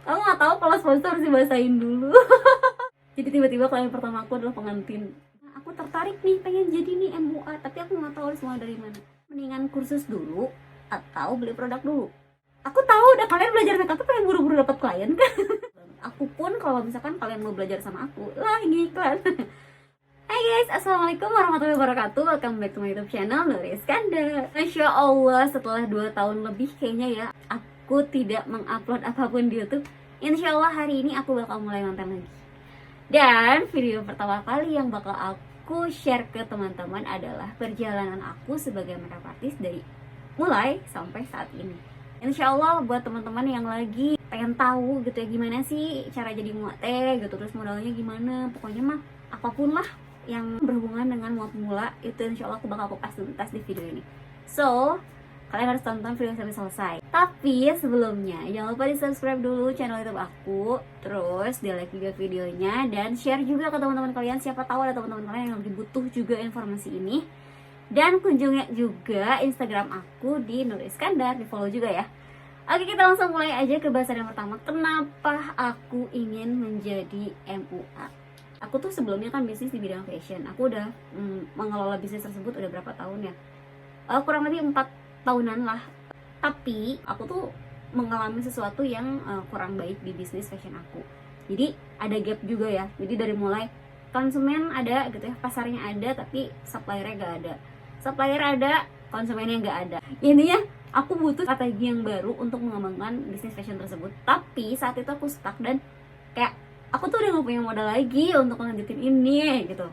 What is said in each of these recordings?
Aku nggak tahu kalau sponsor harus dibahasain dulu. Jadi tiba-tiba klien pertama aku adalah pengantin. Nah, aku tertarik nih, pengen jadi nih MUA, tapi aku nggak tahu harus mulai dari mana. Mendingan kursus dulu atau beli produk dulu. Aku tahu udah kalian belajar makeup tuh pengen buru-buru dapat klien kan. Aku pun kalau misalkan kalian mau belajar sama aku, lah ini iklan. Hai guys, assalamualaikum warahmatullahi wabarakatuh. Welcome back to my YouTube channel Nuri Iskandar. Masya Allah, setelah 2 tahun lebih kayaknya ya aku tidak mengupload apapun di YouTube. Insya Allah hari ini aku bakal mulai konten lagi. Dan video pertama kali yang bakal aku share ke teman-teman adalah perjalanan aku sebagai makeup artist dari mulai sampai saat ini. Insya Allah buat teman-teman yang lagi pengen tahu gitu ya gimana sih cara jadi muate gitu, terus modalnya gimana, pokoknya mah apapun lah yang berhubungan dengan muat pemula itu insya Allah aku bakal kupas tuntas di video ini. So kalian harus tonton video sampai selesai. Tapi sebelumnya jangan lupa di subscribe dulu channel YouTube aku, terus di like juga videonya dan share juga ke teman-teman kalian, siapa tahu ada teman-teman kalian yang lagi butuh juga informasi ini. Dan kunjungi juga Instagram aku di Nur Iskandar, di follow juga ya. Oke, kita langsung mulai aja ke bahasan yang pertama. Kenapa aku ingin menjadi MUA? Aku tuh sebelumnya kan bisnis di bidang fashion. Aku udah mengelola bisnis tersebut udah berapa tahun ya? Kurang lebih 4 tahunan lah. Tapi aku tuh mengalami sesuatu yang kurang baik di bisnis fashion aku. Jadi ada gap juga ya. Jadi dari mulai konsumen ada gitu ya, pasarnya ada tapi suppliernya gak ada. Supplier ada, konsumennya nggak ada. Intinya aku butuh strategi yang baru untuk mengembangkan bisnis fashion tersebut. Tapi saat itu aku stuck dan kayak aku tuh udah gak punya modal lagi untuk lanjutin ini gitu.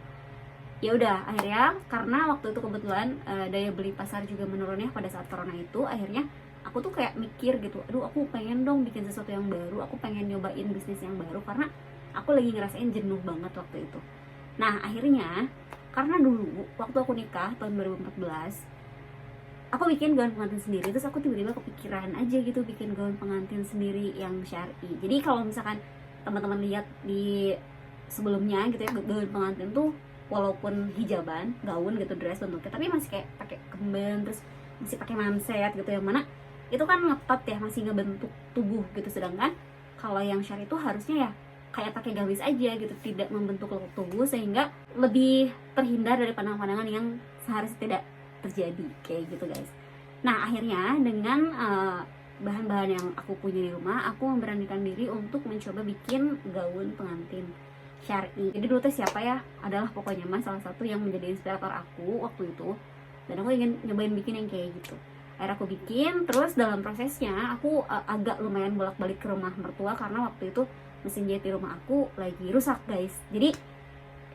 Ya udah, akhirnya karena waktu itu kebetulan daya beli pasar juga menurun ya pada saat corona itu, akhirnya aku tuh kayak mikir gitu, aduh aku pengen dong bikin sesuatu yang baru, aku pengen nyobain bisnis yang baru karena aku lagi ngerasain jenuh banget waktu itu. Nah akhirnya karena dulu waktu aku nikah tahun 2014 aku bikin gaun pengantin sendiri, terus aku tiba-tiba kepikiran aja gitu bikin gaun pengantin sendiri yang syar'i. Jadi kalau misalkan teman-teman lihat di sebelumnya gitu ya, gaun pengantin tuh walaupun hijaban, gaun gitu, dress bentuknya, tapi masih kayak pakai kemben, terus masih pakai manset gitu, yang mana itu kan ngetat ya, masih ngebentuk tubuh gitu. Sedangkan kalau yang syar'i itu harusnya ya kayak pakai gamis aja gitu, tidak membentuk tubuh, sehingga lebih terhindar dari pandangan-pandangan yang seharusnya tidak terjadi kayak gitu guys. Nah akhirnya dengan bahan-bahan yang aku punya di rumah, aku memberanikan diri untuk mencoba bikin gaun pengantin syar'i. Jadi dulu tuh siapa ya, adalah pokoknya mas salah satu yang menjadi inspirator aku waktu itu, dan aku ingin nyobain bikin yang kayak gitu. Akhirnya aku bikin, terus dalam prosesnya aku agak lumayan bolak-balik ke rumah mertua karena waktu itu mesin jahit di rumah aku lagi rusak guys. Jadi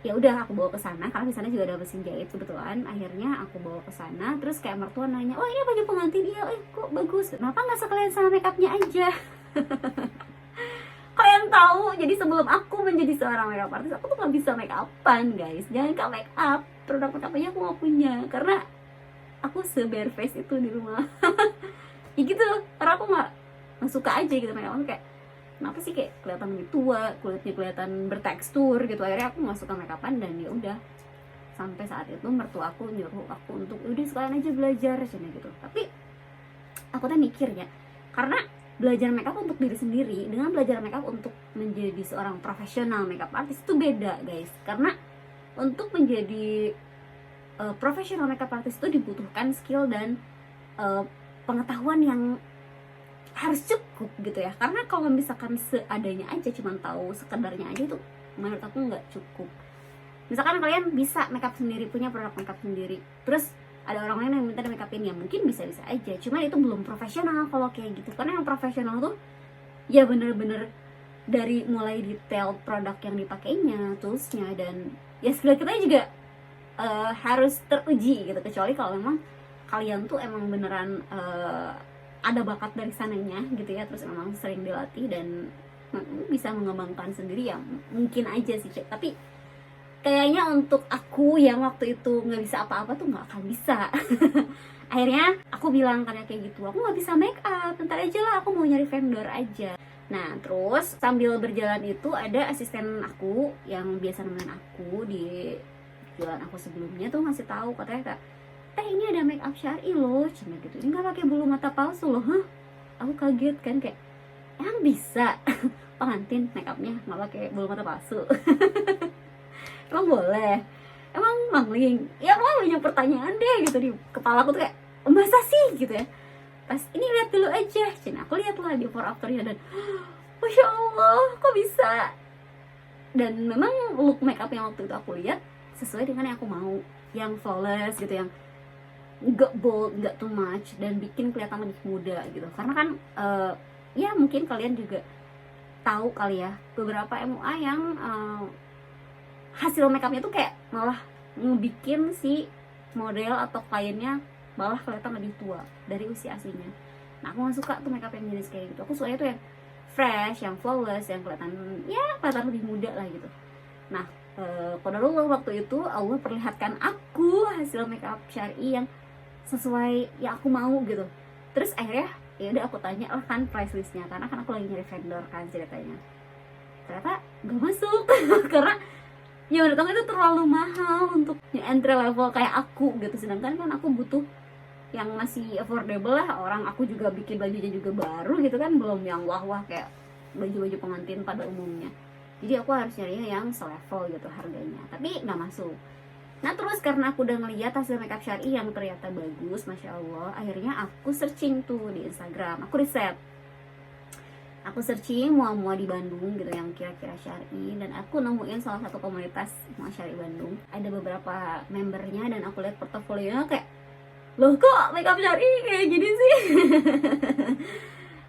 ya udah aku bawa ke sana karena di sana juga ada mesin jahit kebetulan. Akhirnya aku bawa ke sana, terus kayak mertua nanya, oh ini baju pengantin, iya kok bagus, kenapa nggak sekalian sama makeupnya aja. Kalian tahu, jadi sebelum aku menjadi seorang makeup artist aku tuh nggak bisa make upan guys. Jangan ke make up, produk make up aja aku nggak punya karena aku se-bare face itu di rumah. Ya gitu, karena aku nggak suka aja gitu make up, kayak kenapa sih kayak kelihatan lebih tua, kulitnya kelihatan bertekstur gitu. Akhirnya aku nggak suka make upan dan ya udah, sampai saat itu mertua aku nyuruh aku untuk udah sekalian aja belajar cina gitu. Tapi aku tuh mikir ya, karena belajar makeup untuk diri sendiri dengan belajar makeup untuk menjadi seorang profesional makeup artist itu beda guys. Karena untuk menjadi profesional makeup artist itu dibutuhkan skill dan pengetahuan yang harus cukup gitu ya. Karena kalau misalkan seadanya aja, cuman tahu sekedarnya aja, itu menurut aku nggak cukup. Misalkan kalian bisa makeup sendiri, punya produk makeup sendiri, terus ada orang lain yang minta di makeupin, ya mungkin bisa-bisa aja, cuman itu belum profesional kalau kayak gitu. Karena yang profesional tuh ya bener-bener dari mulai detail produk yang dipakainya, toolsnya, dan ya skill kita juga harus teruji gitu. Kecuali kalau memang kalian tuh emang beneran ada bakat dari sananya gitu ya, terus memang sering dilatih dan bisa mengembangkan sendiri, ya mungkin aja sih. Tapi kayaknya untuk aku yang waktu itu nggak bisa apa-apa tuh nggak akan bisa. Akhirnya aku bilang karena kayak gitu, aku nggak bisa make up, bentar aja lah, aku mau nyari vendor aja. Nah terus sambil berjalan itu ada asisten aku yang biasa nemenin aku di jualan aku sebelumnya tuh ngasih tahu, katanya kak, ini ada make up syar'i loh cina gitu, ini nggak pakai bulu mata palsu loh. Hah, aku kaget kan, kayak emang bisa pengantin make upnya nggak pakai bulu mata palsu? Emang boleh? Emang mangling? Ya pokoknya banyak pertanyaan deh gitu di kepala aku tuh, kayak masa sih gitu ya. Pas ini lihat dulu aja, Cina aku lihat lah before afternya, dan masya Allah kok bisa. Dan memang look make up yang waktu itu aku lihat sesuai dengan yang aku mau, yang flawless gitu, yang nggak bold, nggak too much, dan bikin kelihatan lebih muda gitu. Karena kan ya mungkin kalian juga tahu kali ya, beberapa MUA yang hasil make upnya tuh kayak malah ngebikin si model atau kliennya malah kelihatan lebih tua dari usia aslinya. Nah aku gak suka tuh make up yang jenis kayak gitu. Aku sukanya tuh yang fresh, yang flawless, yang kelihatan lebih muda lah gitu. Nah qadarullah waktu itu Allah perlihatkan aku hasil make up syar'i yang sesuai yang aku mau gitu. Terus akhirnya ya udah aku tanya lah kan price listnya, karena kan aku lagi nyari vendor kan ceritanya. Ternyata gak masuk karena ya menurut aku itu terlalu mahal untuk yang entry level kayak aku gitu. Sedangkan kan aku butuh yang masih affordable lah. Orang aku juga bikin bajunya juga baru gitu kan, belum yang wah-wah kayak baju-baju pengantin pada umumnya. Jadi aku harus nyarinya yang selevel gitu harganya, tapi nggak masuk. Nah terus karena aku udah ngeliat hasil makeup syar'i yang ternyata bagus, masya Allah, akhirnya aku searching tuh di Instagram, aku riset, aku searching mua-mua di Bandung gitu yang kira-kira syar'i, dan aku nemuin salah satu komunitas mua syar'i Bandung. Ada beberapa membernya dan aku lihat portofolionya, kayak loh kok makeup syar'i kayak gini sih.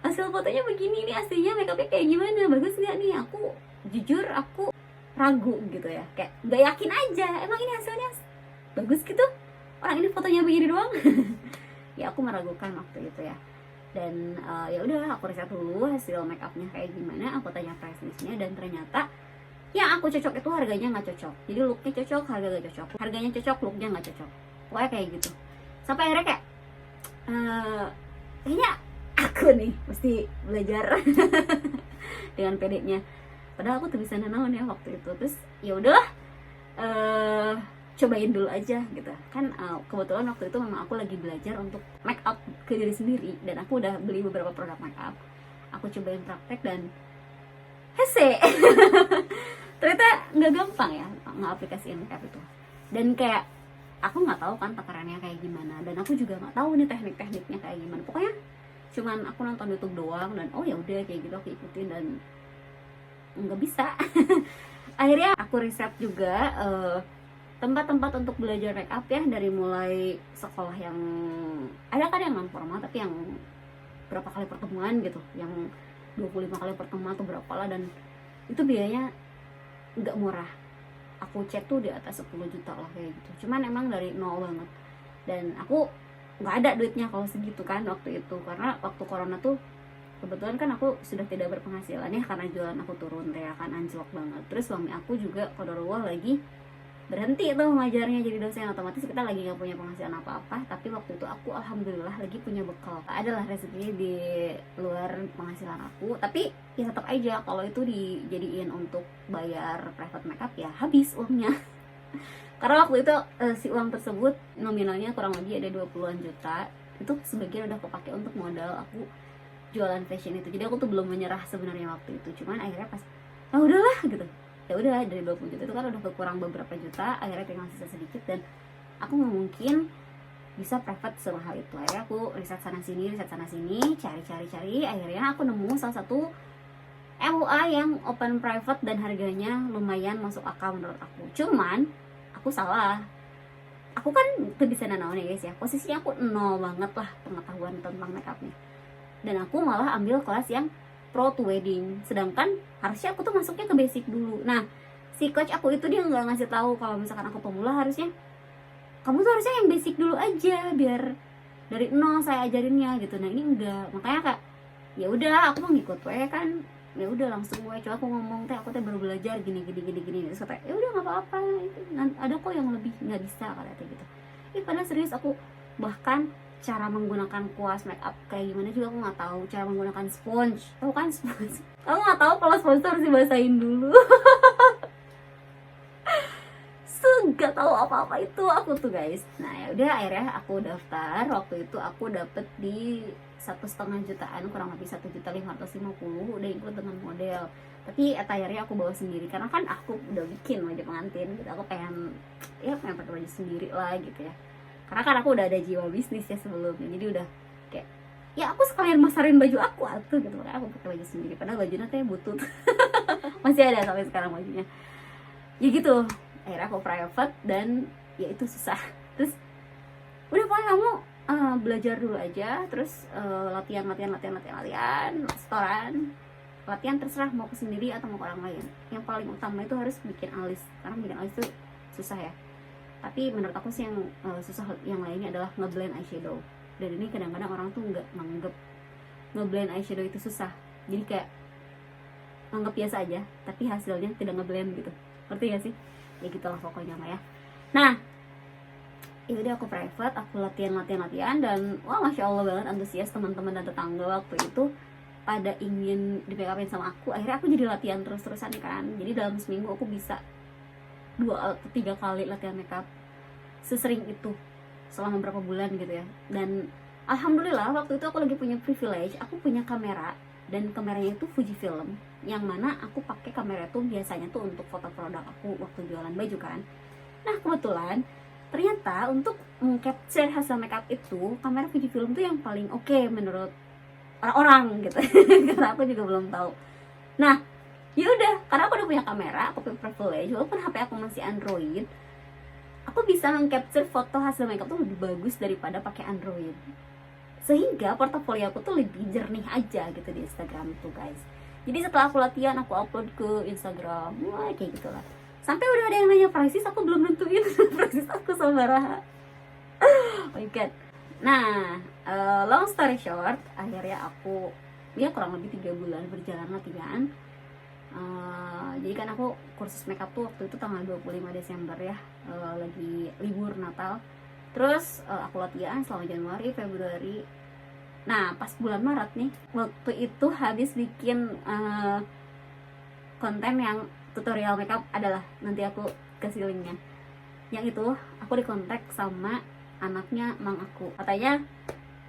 Hasil fotonya begini nih, aslinya makeupnya kayak gimana, bagus nggak nih? Aku jujur aku ragu gitu ya, kayak nggak yakin aja, emang ini hasilnya bagus gitu, orang ini fotonya begini doang. Ya aku meragukan waktu itu ya. Dan ya udah aku riset dulu hasil make upnya kayak gimana, aku tanya price listnya, dan ternyata yang aku cocok itu harganya nggak cocok. Jadi looknya cocok, harga nggak cocok, harganya cocok, looknya nggak cocok, pokoknya kayak gitu. Sampai akhirnya kayak kayaknya aku nih mesti belajar dengan pedenya. Padahal aku tuh bisa nanaon ya waktu itu. Terus ya udahlah, cobain dulu aja gitu kan. Kebetulan waktu itu memang aku lagi belajar untuk make up ke diri sendiri, dan aku udah beli beberapa produk make up, aku cobain praktek dan hese. Ternyata nggak gampang ya nge-aplikasiin make up itu. Dan kayak aku nggak tahu kan takarannya kayak gimana, dan aku juga nggak tahu nih teknik-tekniknya kayak gimana. Pokoknya cuman aku nonton YouTube doang, dan oh ya udah kayak gitu aku ikutin, dan nggak bisa. Akhirnya aku riset juga tempat-tempat untuk belajar make up ya, dari mulai sekolah yang ada kan yang non formal, tapi yang berapa kali pertemuan gitu, yang 25 kali pertemuan atau berapa lah, dan itu biayanya nggak murah. Aku cek tuh di atas 10 juta lah kayak gitu. Cuman emang dari nol banget, dan aku nggak ada duitnya kalau segitu kan waktu itu, karena waktu corona tuh kebetulan kan aku sudah tidak berpenghasilan ya, karena jualan aku turun ya kan, anjlok banget. Terus suami aku juga qadarullah lagi berhenti tuh ngajarnya jadi dosen, otomatis kita lagi nggak punya penghasilan apa-apa. Tapi waktu itu aku alhamdulillah lagi punya bekal, adalah rezeki di luar penghasilan aku. Tapi ya tetap aja kalau itu dijadiin untuk bayar private makeup ya habis uangnya. Karena waktu itu si uang tersebut nominalnya kurang lebih ada 20-an juta, itu sebagian udah kepake untuk modal aku jualan fashion itu. Jadi aku tuh belum menyerah sebenarnya waktu itu. Cuman akhirnya pas udahlah gitu, ya udah dari 20 juta itu kan udah berkurang beberapa juta, akhirnya tinggal sisa sedikit, dan aku nggak mungkin bisa private semahal itu. Akhirnya aku riset sana sini, cari, akhirnya aku nemu salah satu MUA yang open private dan harganya lumayan masuk akal menurut aku. Cuman aku salah, aku kan tuh bisa nanaon ya guys ya, posisinya aku nol banget lah pengetahuan tentang makeupnya, dan aku malah ambil kelas yang pro to wedding, sedangkan harusnya aku tuh masuknya ke basic dulu. Nah si coach aku itu dia nggak ngasih tahu kalau misalkan aku pemula harusnya kamu tuh harusnya yang basic dulu aja, biar dari nol saya ajarinnya gitu. Nah ini enggak, makanya kak ya udah aku mau ngikut we kan, ya udah langsung we. Coba aku ngomong teh, aku teh baru belajar gini. Terus kata ya udah nggak apa-apa, itu ada kok yang lebih nggak bisa kata gitu. Padahal serius aku bahkan cara menggunakan kuas make up kayak gimana juga aku nggak tahu. Cara menggunakan sponge, tahu kan sponge? Aku nggak tahu kalau sponge itu harus dibasahin dulu. Nggak tahu apa-apa itu aku tuh guys. Nah ya udah akhirnya aku daftar. Waktu itu aku dapet di 1,5 jutaan, kurang lebih 1.550.000 udah include dengan model. Tapi attire-nya aku bawa sendiri karena kan aku udah bikin wajah pengantin gitu. Aku pengen pakai baju sendiri lah gitu ya, karena kan aku udah ada jiwa bisnis ya sebelumnya, jadi udah kayak ya aku sekalian masarin baju aku atuh gitu, makanya aku pakai baju sendiri. Padahal bajunya tuh butut masih ada sampai sekarang bajunya ya gitu. Akhirnya aku private dan ya itu susah. Terus udah pokoknya kamu belajar dulu aja, terus latihan setoran, latihan terserah mau ke sendiri atau mau ke orang lain. Yang paling utama itu harus bikin alis, karena bikin alis itu susah ya. Tapi menurut aku sih yang susah yang lainnya adalah ngeblend eyeshadow. Dan ini kadang-kadang orang tuh nggak nganggep ngeblend eyeshadow itu susah, jadi kayak nganggep biasa aja tapi hasilnya tidak ngeblend gitu. Ngerti gak sih? Ya gitulah pokoknya mah ya. Nah ya udah aku private, aku latihan dan wah masya Allah banget antusias teman-teman dan tetangga waktu itu pada ingin di make upin sama aku. Akhirnya aku jadi latihan terus-terusan kan, jadi dalam seminggu aku bisa 2 atau 3 kali latihan makeup, sesering itu selama beberapa bulan gitu ya. Dan alhamdulillah waktu itu aku lagi punya privilege, aku punya kamera, dan kameranya itu Fujifilm, yang mana aku pakai kamera itu biasanya tuh untuk foto produk aku waktu jualan baju kan. Nah kebetulan ternyata untuk mengcapture hasil makeup itu kamera Fujifilm tuh yang paling oke menurut orang-orang gitu karena aku juga belum tahu. Nah ya udah, karena aku udah punya kamera, aku punya privilege, walaupun HP aku masih Android, aku bisa mengcapture foto hasil makeup tuh lebih bagus daripada pakai Android, sehingga portofolio aku tuh lebih jernih aja gitu di Instagram tuh guys. Jadi setelah aku latihan, aku upload ke Instagram, wah kayak gitulah. Sampai udah ada yang nanya prices, aku belum nentuin prices aku sama Raha. Oh my god. Nah, long story short, akhirnya aku ya kurang lebih 3 bulan berjalan latihan. Jadi kan aku kursus makeup tuh waktu itu tanggal 25 Desember ya, lagi libur Natal. Terus aku latihan selama Januari, Februari. Nah pas bulan Maret nih, waktu itu habis bikin konten yang tutorial makeup, adalah nanti aku kasih linknya. Yang itu aku dikontak sama anaknya mang aku, katanya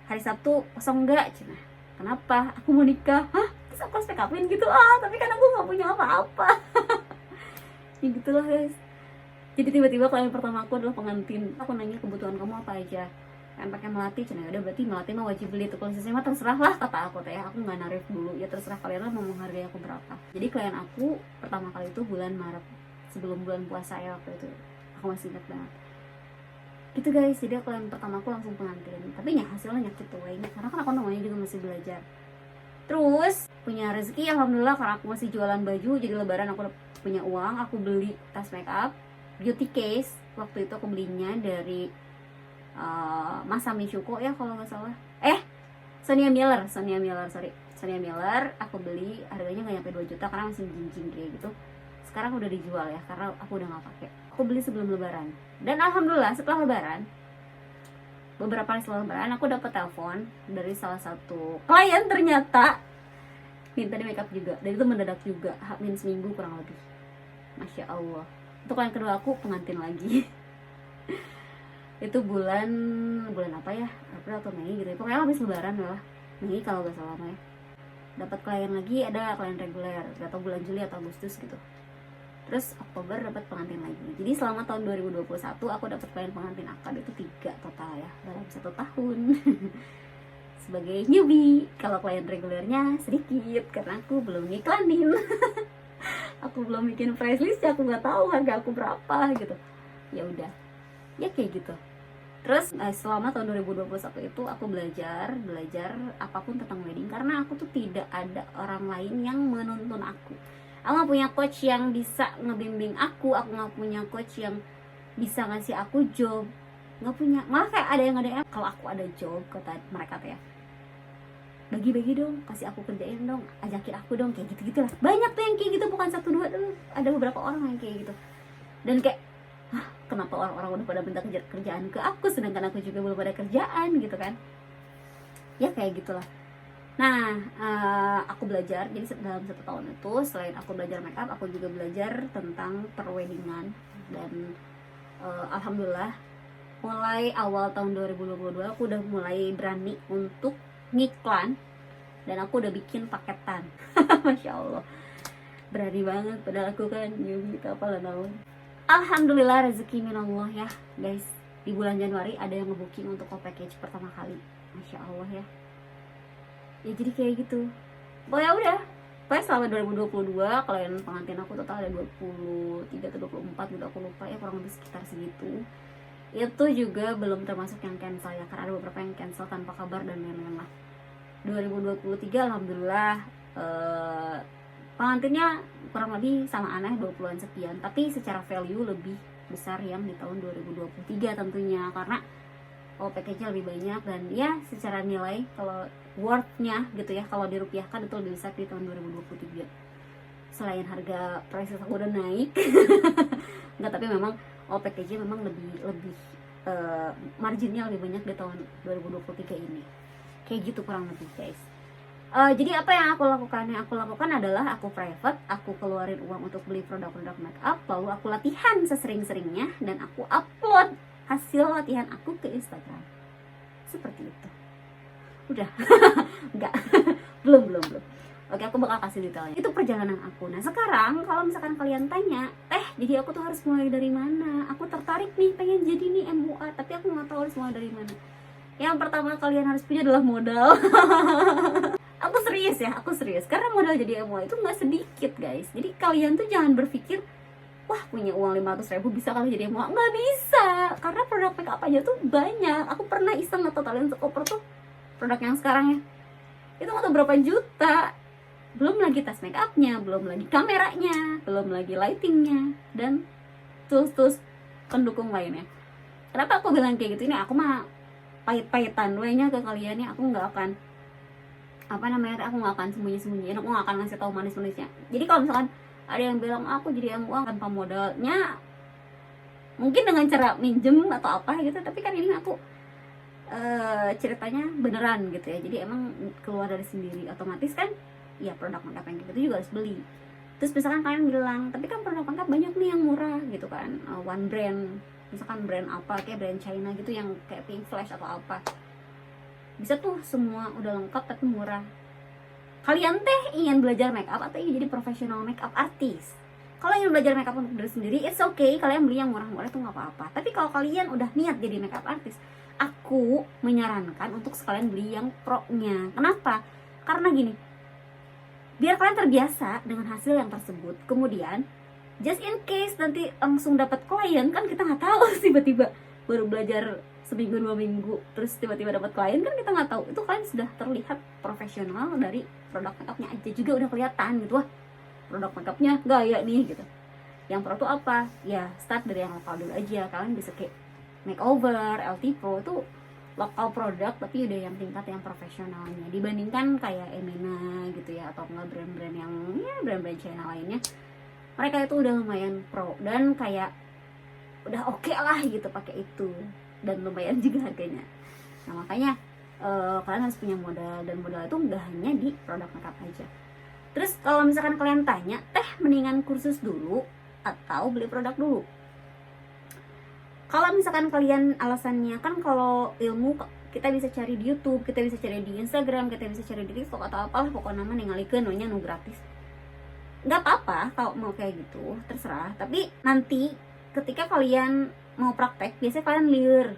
hari Sabtu kosong nggak, cina kenapa, aku mau nikah. Hah, terus aku harus make upin gitu, tapi kan aku nggak punya apa-apa. Ya gitulah guys. Jadi tiba-tiba klien pertama aku adalah pengantin. Aku nanya kebutuhan kamu apa aja, kan pakai melati, cina udah berarti melati mah wajib beli tuh, kalau sisanya mah terserah lah kata aku teh. Aku nggak narif dulu, ya terserah kalian lah mau menghargai aku berapa. Jadi klien aku pertama kali itu bulan Maret, sebelum bulan puasa ya waktu itu, aku masih ingat banget gitu guys. Jadi klien pertama aku langsung pengantin, tapi ya hasilnya nyakit tuh kayaknya, karena kan aku namanya juga masih belajar. Terus punya rezeki alhamdulillah, karena aku masih jualan baju, jadi lebaran aku punya uang, aku beli tas makeup beauty case. Waktu itu aku belinya dari Masami Shuko ya kalau nggak salah, Sonia Miller, aku beli, harganya nggak nyampe 2 juta karena masih jinjing kayak gitu. Sekarang udah dijual ya karena aku udah nggak pakai. Aku beli sebelum lebaran, dan alhamdulillah setelah lebaran, beberapa hari setelah lebaran, aku dapat telepon dari salah satu klien, ternyata minta di makeup juga, dan itu mendadak juga, min seminggu kurang lebih. Masya Allah. Untuk klien kedua aku pengantin lagi. Itu bulan apa ya, April atau Mei gitu, pokoknya habis lebaran lah, Mei kalau gak salah ya. Dapat klien lagi, ada klien reguler, atau bulan Juli atau Agustus gitu. Terus Oktober dapat pengantin lagi. Jadi selama tahun 2021 aku dapat klien pengantin akad itu 3 total ya dalam 1 tahun. Sebagai newbie, kalau klien regulernya sedikit karena aku belum ngiklanin. Aku belum bikin price list, aku nggak tahu harga aku berapa gitu. Ya udah, ya kayak gitu. Terus selama tahun 2021 itu aku belajar apapun tentang wedding, karena aku tuh tidak ada orang lain yang menuntun aku. Aku gak punya coach yang bisa ngebimbing aku gak punya coach yang bisa ngasih aku job, gak punya. Malah kayak ada yang kalau aku ada job, kata mereka tuh ya, bagi-bagi dong, kasih aku kerjain dong, ajakin aku dong, kayak gitu-gitu lah. Banyak tuh yang kayak gitu, bukan 1-2 tuh, ada beberapa orang yang kayak gitu. Dan kayak, kenapa orang-orang udah pada minta kerjaan ke aku, sedangkan aku juga belum ada kerjaan gitu kan. Ya kayak gitulah. Nah, aku belajar, jadi dalam 1 tahun itu, selain aku belajar makeup, aku juga belajar tentang perweddingan. Dan alhamdulillah, mulai awal tahun 2022 aku udah mulai berani untuk ngiklan dan aku udah bikin paketan. Masya Allah, berani banget, padahal aku kan newbie gitu apalah naon. Alhamdulillah rezeki minallah ya guys, di bulan Januari ada yang ngebooking untuk co-package pertama kali. Masya Allah ya. Ya jadi kayak gitu. Pokoknya udah, pokoknya selama 2022 kalian pengantin aku total ada 23 atau 24 gitu, aku lupa ya, kurang lebih sekitar segitu. Itu juga belum termasuk yang cancel ya, karena ada beberapa yang cancel tanpa kabar dan lain-lain lah. 2023 alhamdulillah pengantinnya kurang lebih sama aneh 20-an sekian, tapi secara value lebih besar yang di tahun 2023 tentunya, karena package-nya lebih banyak dan ya secara nilai kalau worth-nya gitu ya, kalau dirupiahkan itu lebih besar di tahun 2023. Selain harga prices aku udah naik enggak, tapi memang package-nya memang lebih marginnya lebih banyak di tahun 2023 ini. Kayak gitu kurang lebih guys. Jadi apa yang aku lakukan? Yang aku lakukan adalah aku private, aku keluarin uang untuk beli produk-produk make up, lalu aku latihan sesering-seringnya dan aku upload hasil latihan aku ke Instagram. Seperti itu. Udah. Enggak. belum. Oke, aku bakal kasih detailnya. Itu perjalanan aku. Nah, sekarang kalau misalkan kalian tanya, jadi aku tuh harus mulai dari mana? Aku tertarik nih pengen jadi nih MUA, tapi aku nggak tahu harus mulai dari mana. Yang pertama kalian harus punya adalah modal. Aku serius karena modal jadi MUA itu nggak sedikit guys. Jadi kalian tuh jangan berpikir wah punya uang 500.000 bisa kali jadi MUA. Nggak bisa, karena produk make up aja tuh banyak. Aku pernah iseng atau talent sekoper tuh produk yang sekarang ya, itu nggak tahu berapa juta. Belum lagi tas make upnya, belum lagi kameranya, belum lagi lightingnya dan tools pendukung lainnya. Kenapa aku bilang kayak gitu? Ini aku mah pahit-pahitan nya ke kalian ya. Aku nggak akan aku nggak akan sembunyi-sembunyiin, aku nggak akan ngasih tahu manis-manisnya. Jadi kalau misalkan ada yang bilang aku jadi MUA tanpa modalnya, mungkin dengan cara minjem atau apa gitu, tapi kan ini aku ceritanya beneran gitu ya. Jadi emang keluar dari sendiri, otomatis kan ya produk makeup yang gitu juga harus beli. Terus misalkan kalian bilang, tapi kan produk makeup banyak nih yang murah gitu kan, one brand, misalkan brand apa kayak brand China gitu yang kayak Pink Flash atau apa, bisa tuh semua udah lengkap tapi murah. Kalian ingin belajar makeup atau ingin jadi profesional makeup artist? Kalau ingin belajar makeup untuk diri sendiri, it's okay, kalian beli yang murah-murah itu nggak apa-apa. Tapi kalau kalian udah niat jadi makeup artist, aku menyarankan untuk sekalian beli yang pro-nya. Kenapa? Karena gini, biar kalian terbiasa dengan hasil yang tersebut. Kemudian, just in case nanti langsung dapat klien, kan kita nggak tahu tiba-tiba baru belajar seminggu 2 minggu terus tiba-tiba dapat klien, kan kita nggak tahu. Itu kalian sudah terlihat profesional dari produk makeupnya aja juga udah kelihatan gitu, wah produk makeupnya gaya nih gitu. Yang pro tuh apa? Ya start dari yang lokal dulu aja. Kalian bisa kayak makeover, LT Pro itu lokal produk tapi udah yang tingkat yang profesionalnya, dibandingkan kayak Emina gitu ya, atau enggak brand-brand yang ya brand-brand China lainnya. Mereka itu udah lumayan pro dan kayak udah oke lah gitu pakai itu, dan lumayan juga harganya. Nah makanya kalian harus punya modal, dan modal itu nggak hanya di produk makeup aja. Terus kalau misalkan kalian tanya, mendingan kursus dulu atau beli produk dulu? Kalau misalkan kalian alasannya kan kalau ilmu kita bisa cari di YouTube, kita bisa cari di Instagram, kita bisa cari di TikTok atau apalah, pokoknya nama ningalikeun nya nu gratis. Nggak apa-apa kalau mau kayak gitu, terserah. Tapi nanti ketika kalian mau praktek, biasanya kalian liur.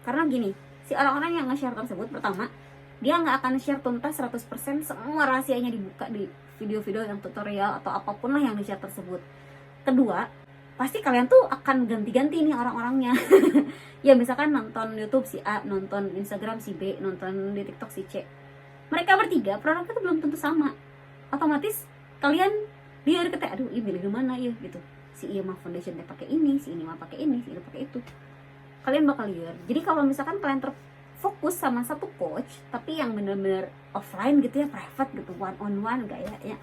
Karena gini, si orang-orang yang nge-share tersebut, pertama, dia nggak akan share tuntas 100% semua rahasianya dibuka di video-video yang tutorial atau apapun lah yang di-share tersebut. Kedua, pasti kalian tuh akan ganti-ganti nih orang-orangnya. Ya misalkan nonton YouTube si A, nonton Instagram si B, nonton di TikTok si C. Mereka bertiga produknya tuh belum tentu sama. Otomatis kalian liur kata, aduh ini milih mana ya gitu. Si iya mah foundation dia pakai ini, si ini mah pakai ini, si ini pakai itu. Kalian bakal liur. Jadi kalau misalkan kalian terfokus sama satu coach, tapi yang bener-bener offline gitu ya, private gitu, one on one gayanya.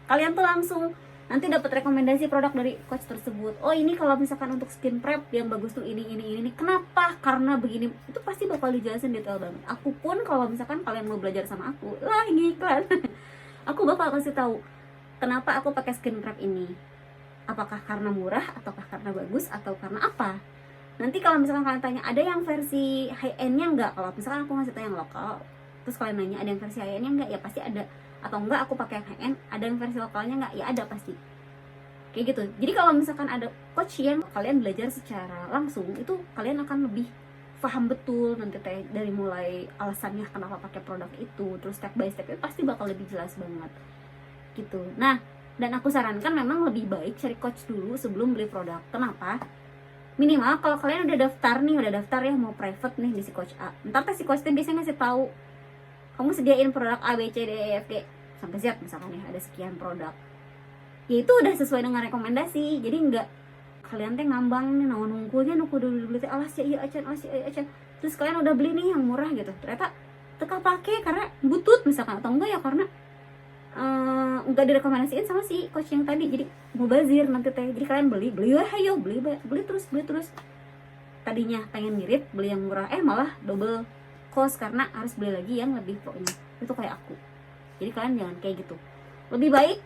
Kalian tuh langsung nanti dapat rekomendasi produk dari coach tersebut. Oh ini kalau misalkan untuk skin prep yang bagus tuh ini. Kenapa? Karena begini. Itu pasti bakal dijelasin detail banget. Aku pun kalau misalkan kalian mau belajar sama aku, lah ini iklan. Aku bakal kasih tahu kenapa aku pakai skin prep ini. Apakah karena murah, ataukah karena bagus, atau karena apa? Nanti kalau misalkan kalian tanya, ada yang versi high endnya nggak? Kalau misalkan aku ngasih tahu yang lokal, Terus kalian nanya ada yang versi high endnya nggak, ya pasti ada. Atau enggak aku pakai yang high end, ada yang versi lokalnya nggak, ya ada pasti. Kayak gitu. Jadi kalau misalkan ada coach yang kalian belajar secara langsung, itu kalian akan lebih paham betul nanti dari mulai alasannya kenapa pakai produk itu, terus step by stepnya pasti bakal lebih jelas banget gitu. Nah, dan aku sarankan memang lebih baik cari coach dulu sebelum beli produk. Kenapa? Minimal kalau kalian udah daftar ya mau private nih di si coach A, ntar si coach itu biasanya ngasih tahu kamu sediain produk A B C D E F G sampai Z misalkan ya, ada sekian produk, ya itu udah sesuai dengan rekomendasi. Jadi enggak kalian teh ngambang nih nunggunya dulu beli teh alas ya iya acan, terus kalian udah beli nih yang murah gitu, ternyata teka pakai karena butut misalkan, atau enggak ya karena enggak direkomendasiin sama si coach yang tadi, jadi mubazir nanti teh. Jadi kalian beli ayo beli terus tadinya pengen mirip beli yang murah, malah double cost karena harus beli lagi yang lebih pro-nya. Itu kayak aku. Jadi kalian jangan kayak gitu, lebih baik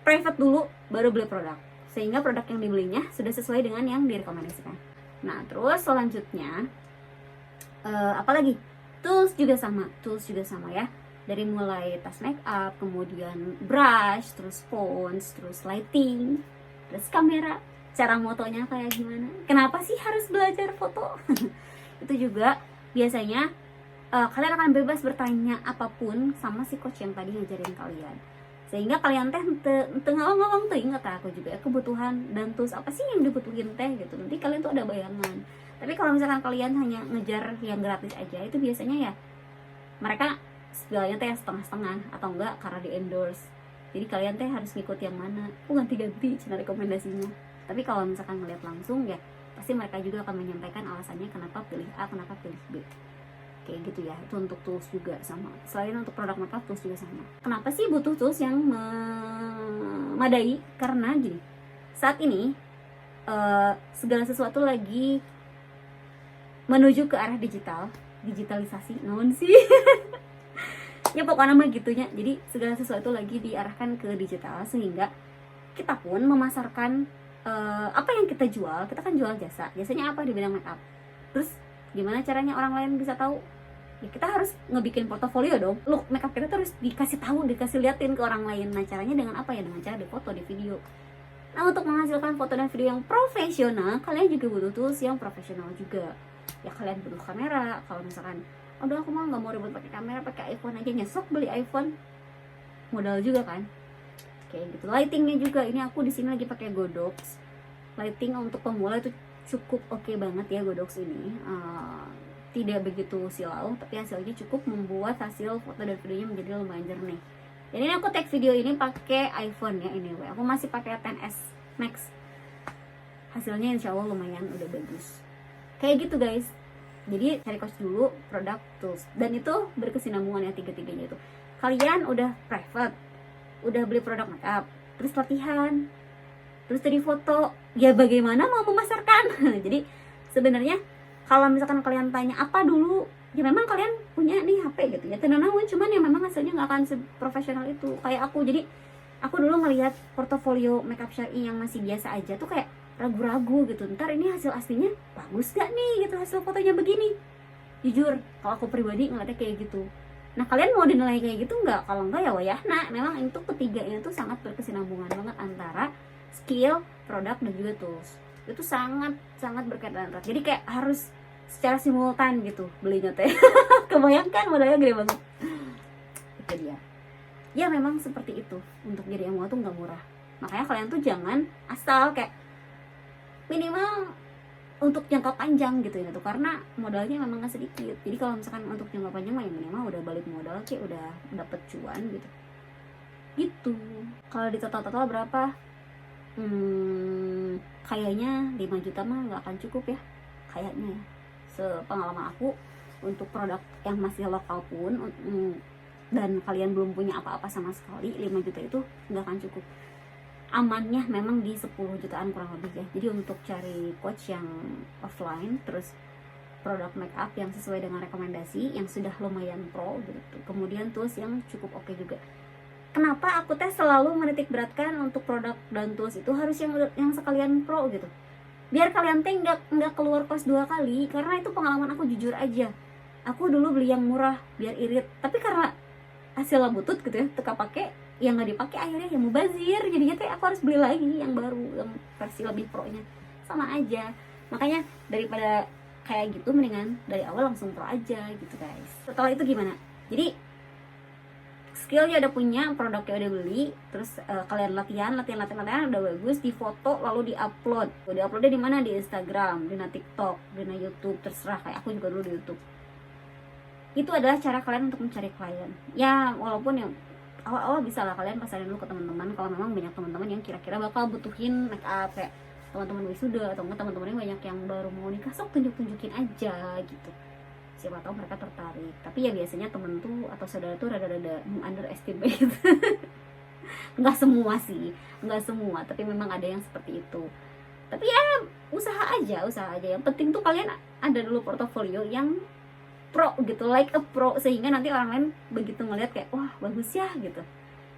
private dulu baru beli produk, sehingga produk yang dibelinya sudah sesuai dengan yang direkomendasikan. Nah terus selanjutnya apalagi, tools juga sama ya, dari mulai tas make up, kemudian brush, terus phones, terus lighting, terus kamera, cara motonya kayak gimana, kenapa sih harus belajar foto itu juga biasanya kalian akan bebas bertanya apapun sama si coach yang tadi ngajarin kalian, sehingga kalian teh ngomong tuh inget aku juga kebutuhan dan tools apa sih yang dibutuhin teh gitu, nanti kalian tuh ada bayangan. Tapi kalau misalkan kalian hanya ngejar yang gratis aja, itu biasanya ya mereka segalanya teh setengah-setengah atau enggak karena di endorse. Jadi kalian teh harus ngikut yang mana, ganti-ganti cina rekomendasinya. Tapi kalau misalkan ngeliat langsung ya pasti mereka juga akan menyampaikan alasannya kenapa pilih A, kenapa pilih B. Kayak gitu ya. Itu untuk tools juga sama. Selain untuk produk makeup, tools juga sama. Kenapa sih butuh tools yang memadai? Karena gini, saat ini segala sesuatu lagi menuju ke arah digitalisasi. Non sih ya pokoknya mah gitunya. Jadi segala sesuatu lagi diarahkan ke digital, sehingga kita pun memasarkan apa yang kita jual. Kita kan jual jasanya apa di bidang makeup. Terus gimana caranya orang lain bisa tahu? Ya kita harus ngebikin portofolio dong. Look, makeup kita terus dikasih tahu, dikasih liatin ke orang lain. Nah caranya dengan apa ya? Dengan cara di foto, di video. Nah untuk menghasilkan foto dan video yang profesional, kalian juga butuh tools yang profesional juga. Ya kalian butuh kamera. Kalau misalkan udah aku mah nggak mau ribet pakai kamera, pakai iPhone aja, nyesok beli iPhone, modal juga kan. Kayak gitu. Lightingnya juga, ini aku di sini lagi pakai Godox. Lighting untuk pemula itu cukup oke banget ya Godox ini. Tidak begitu silau, tapi hasilnya cukup membuat hasil foto dan videonya menjadi lumayan jernih. Dan ini aku take video ini pakai iPhone ya, ini aku masih pakai XS Max. Hasilnya insya Allah lumayan udah bagus. Kayak gitu guys. Jadi cari coach dulu, produk, tools, dan itu berkesinambungan ya tiga-tiganya itu. Kalian udah private, udah beli produk makeup, terus latihan, terus dari foto, ya bagaimana mau memasarkan? Jadi sebenarnya kalau misalkan kalian tanya apa dulu, ya memang kalian punya nih HP gitu ya, tenang-tenang, cuman ya memang hasilnya nggak akan seprofesional itu kayak aku. Jadi aku dulu ngelihat portofolio makeup syar'i yang masih biasa aja tuh kayak ragu-ragu gitu, ntar ini hasil aslinya bagus gak nih gitu, hasil fotonya begini. Jujur kalau aku pribadi ngeliatnya kayak gitu. Nah kalian mau dinilai kayak gitu nggak? Kalau enggak ya wayahna. Memang itu ketiganya tuh sangat berkesinambungan banget antara skill, produk, dan juga tools. Itu sangat berkaitan erat. Jadi kayak harus secara simultan gitu belinya teh. Kebayangkan modalnya gede banget. Itu dia. Ya memang seperti itu. Untuk jadi MUA tuh nggak murah. Makanya kalian tuh jangan asal kayak minimal untuk jangka panjang gitu ya tuh, karena modalnya memang nggak sedikit. Jadi kalau misalkan untuk jangka panjang mah ya minimal udah balik modal kayak udah dapet cuan gitu. Kalau di total berapa? Kayaknya 5 juta mah nggak akan cukup ya, kayaknya ya. Sepengalaman aku, untuk produk yang masih lokal pun dan kalian belum punya apa-apa sama sekali, 5 juta itu nggak akan cukup. Amannya memang di 10 jutaan kurang lebih ya. Jadi untuk cari coach yang offline, terus produk makeup yang sesuai dengan rekomendasi, yang sudah lumayan pro gitu, kemudian tools yang cukup oke juga. Kenapa aku selalu menitik beratkan untuk produk dan tools itu harus yang sekalian pro gitu, biar kalian nggak keluar kos 2 kali. Karena itu pengalaman aku, jujur aja, aku dulu beli yang murah biar irit, tapi karena hasilnya butut gitu ya, teka pakai yang nggak dipakai akhirnya ya mubazir, jadinya kayak aku harus beli lagi yang baru, yang versi lebih pro nya. Sama aja, makanya daripada kayak gitu mendingan dari awal langsung pro aja gitu guys. Setelah itu gimana? Jadi skillnya udah punya, produknya udah beli, terus kalian latihan udah bagus, di foto lalu diuploadnya di mana? Di Instagram, di TikTok, di YouTube, terserah, kayak aku juga dulu di YouTube. Itu adalah cara kalian untuk mencari klien ya, walaupun yang awal-awal bisa lah kalian pasarin dulu ke teman-teman kalau memang banyak teman-teman yang kira-kira bakal butuhin make up, kayak teman-teman wisuda atau enggak teman-teman yang banyak yang baru mau nikah, sok tunjukin aja gitu, siapa tahu mereka tertarik. Tapi ya biasanya temen tuh atau saudara tuh rada-rada underestimate nggak semua sih, nggak semua, tapi memang ada yang seperti itu. Tapi ya usaha aja yang penting tuh kalian ada dulu portofolio yang pro gitu, like a pro, sehingga nanti orang lain begitu ngeliat kayak wah bagus ya gitu.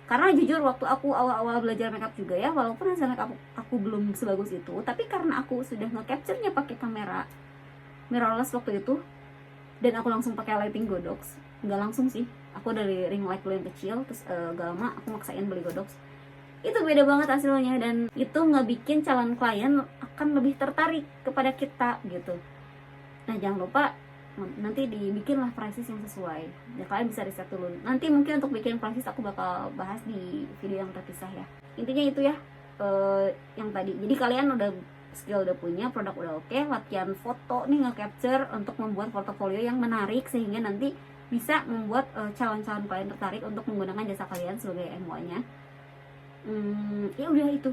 Karena jujur waktu aku awal-awal belajar makeup juga ya, walaupun hasil makeup aku belum sebagus itu, tapi karena aku sudah nge-capture-nya pakai kamera mirrorless waktu itu, dan aku langsung pakai lighting Godox, nggak langsung sih, aku dari ring light dulu yang kecil, terus gak lama aku maksain beli Godox. Itu beda banget hasilnya, dan itu ngebikin calon klien akan lebih tertarik kepada kita gitu. Nah jangan lupa nanti dibikinlah prices yang sesuai ya, kalian bisa riset dulu. Nanti mungkin untuk bikin prices aku bakal bahas di video yang terpisah ya. Intinya itu ya, yang tadi. Jadi kalian udah skill udah punya, produk udah oke, latihan foto nih, nge-capture untuk membuat portofolio yang menarik sehingga nanti bisa membuat calon-calon klien tertarik untuk menggunakan jasa kalian sebagai MUA-nya. Ya udah itu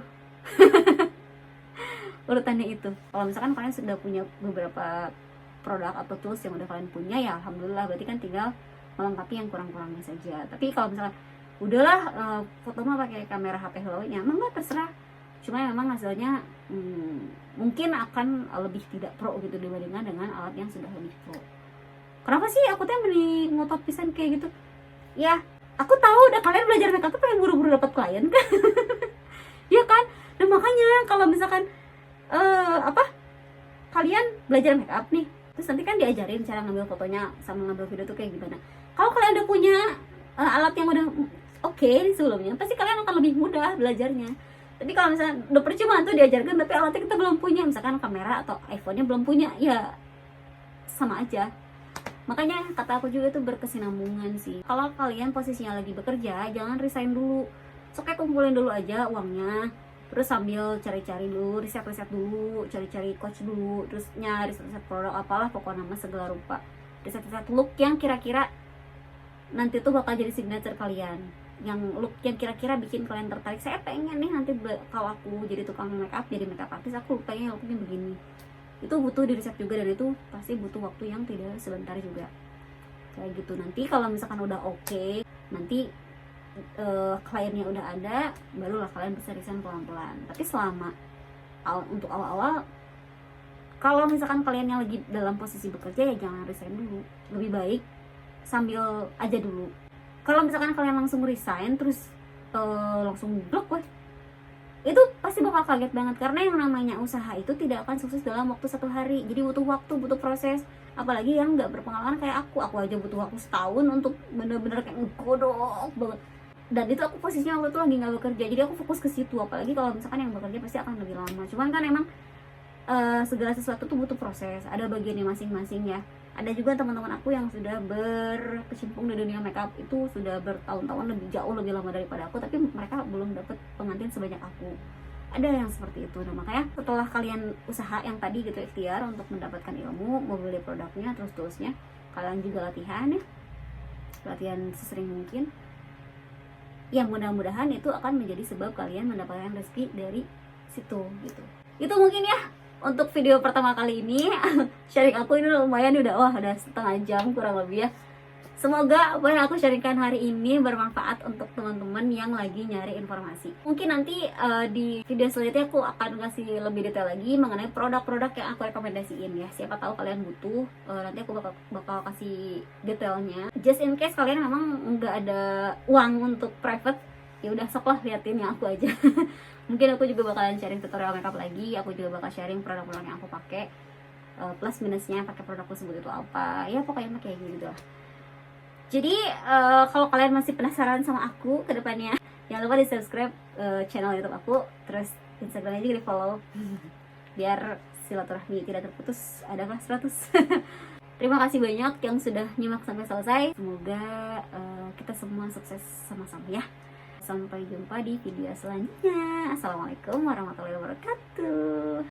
urutannya itu. Kalau misalkan kalian sudah punya beberapa produk atau tools yang udah kalian punya ya alhamdulillah, berarti kan tinggal melengkapi yang kurang-kurangnya saja. Tapi kalau misalnya udahlah foto mah pakai kamera HP Huawei-nya, emang nggak, terserah. Cuma memang hasilnya mungkin akan lebih tidak pro gitu dibandingkan dengan alat yang sudah lebih pro. Kenapa sih aku tuh beli ngotot pisan kayak gitu? Ya aku tahu udah kalian belajar makeup tuh pengen buru-buru dapat klien kan ya kan. Nah makanya kalau misalkan kalian belajar makeup nih, terus nanti kan diajarin cara ngambil fotonya sama ngambil video tuh kayak gimana. Kalau kalian udah punya alat yang udah oke sebelumnya, pasti kalian akan lebih mudah belajarnya. Tapi kalau misalnya udah percuma tuh diajarkan tapi alatnya kita belum punya, misalkan kamera atau iPhone-nya belum punya, ya sama aja. Makanya kata aku juga tuh berkesinambungan sih. Kalau kalian posisinya lagi bekerja, jangan resign dulu. Sok kumpulin dulu aja uangnya, terus sambil cari-cari dulu, riset dulu, cari-cari coach dulu, terus nyari riset produk apalah pokoknya nama segala rupa, riset look yang kira-kira nanti tuh bakal jadi signature kalian, yang look yang kira-kira bikin kalian tertarik. Saya pengen nih nanti kalau aku jadi tukang makeup, jadi makeup artist, aku pengen looknya begini. Itu butuh di riset juga, dan itu pasti butuh waktu yang tidak sebentar juga kayak gitu. Nanti kalau misalkan udah oke, nanti kliennya udah ada, barulah kalian bisa resign pelan-pelan. Tapi selama untuk awal-awal, kalau misalkan kalian yang lagi dalam posisi bekerja, ya jangan resign dulu, lebih baik sambil aja dulu. Kalau misalkan kalian langsung resign terus langsung blok itu pasti bakal kaget banget, karena yang namanya usaha itu tidak akan sukses dalam waktu 1 hari. Jadi butuh waktu, butuh proses. Apalagi yang nggak berpengalaman kayak aku aja butuh waktu setahun untuk bener-bener kayak ngegodok banget. Dan itu aku posisinya waktu itu lagi nggak bekerja, jadi aku fokus ke situ. Apalagi kalau misalkan yang bekerja pasti akan lebih lama. Cuman kan emang segala sesuatu tuh butuh proses, ada bagiannya masing-masing ya. Ada juga teman-teman aku yang sudah berkecimpung di dunia makeup itu sudah bertahun-tahun, jauh lebih lama daripada aku, tapi mereka belum dapat pengantin sebanyak aku. Ada yang seperti itu. Nah makanya setelah kalian usaha yang tadi gitu, ikhtiar untuk mendapatkan ilmu, mau beli produknya, terus-terusnya kalian juga latihan ya, latihan sesering mungkin. Yang mudah-mudahan itu akan menjadi sebab kalian mendapatkan rezeki dari situ gitu. Itu mungkin ya untuk video pertama kali ini. Sharing aku ini lumayan udah setengah jam kurang lebih ya. Semoga apa yang aku sharingkan hari ini bermanfaat untuk teman-teman yang lagi nyari informasi. Mungkin nanti di video selanjutnya aku akan kasih lebih detail lagi mengenai produk-produk yang aku rekomendasiin ya. Siapa tahu kalian butuh, nanti aku bakal kasih detailnya. Just in case kalian memang nggak ada uang untuk private, ya udah sok lah liatin yang aku aja. Mungkin aku juga bakalan sharing tutorial makeup lagi, aku juga bakal sharing produk-produk yang aku pakai. plus minusnya pakai produk tersebut itu apa, ya pokoknya kayak gitu lah. Jadi kalau kalian masih penasaran sama aku ke depannya, jangan lupa di subscribe channel YouTube aku, terus Instagramnya juga di follow biar silaturahmi tidak terputus. Adalah 100. Terima kasih banyak yang sudah nyimak sampai selesai. Semoga kita semua sukses sama-sama ya. Sampai jumpa di video selanjutnya. Assalamualaikum warahmatullahi wabarakatuh.